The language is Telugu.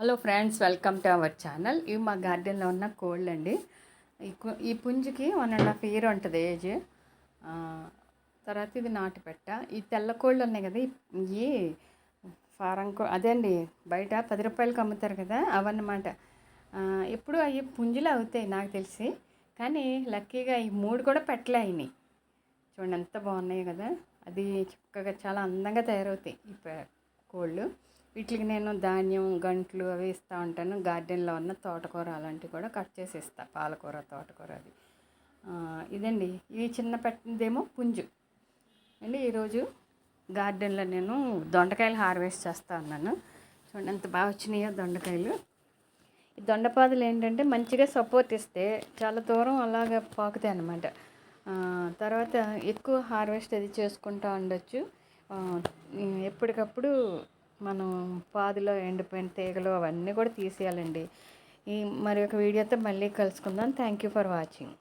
Hello friends, welcome to our channel. ఇవి మా గార్డెన్లో ఉన్న కోళ్ళు అండి. ఈ పుంజుకి 1.5 year ఉంటుంది ఏజ్. తర్వాత ఇది నాటు పెట్ట. ఈ తెల్ల కోళ్ళు ఉన్నాయి కదా, ఇవి ఫారం అదే అండి, బయట 10 రూపాయలకి అమ్ముతారు కదా, అవన్నమాట. ఎప్పుడు అవి పుంజులు అవుతాయి నాకు తెలిసి, కానీ లక్కీగా ఈ 3 కూడా పెట్టలే అయినాయి. చూడండి ఎంత బాగున్నాయి కదా. అది చక్కగా చాలా అందంగా తయారవుతాయి ఈ కోళ్ళు. వీటికి నేను ధాన్యం గంట్లు అవి ఇస్తూ ఉంటాను. గార్డెన్లో ఉన్న తోటకూర అలాంటివి కూడా కట్ చేసి ఇస్తాను, పాలకూర తోటకూర అది. ఇదండి, ఇవి చిన్న పెట్టిందేమో పుంజు అండి. ఈరోజు గార్డెన్లో నేను దొండకాయలు హార్వెస్ట్ చేస్తూ ఉన్నాను. చూడండి ఎంత బాగా వచ్చినాయో దొండకాయలు. ఈ దొండపాదులు ఏంటంటే మంచిగా సపోర్ట్ ఇస్తే చాలా దూరం అలాగ పాకుతాయి అన్నమాట. తర్వాత ఎక్కువ హార్వెస్ట్ అది చేసుకుంటూ ఉండొచ్చు. ఎప్పటికప్పుడు మనం పాదులో ఎండిపోయిన తీగలు అవన్నీ కూడా తీసేయాలండి. మరి ఒక వీడియోతో మళ్ళీ కలుసుకుందాం. Thank you for watching.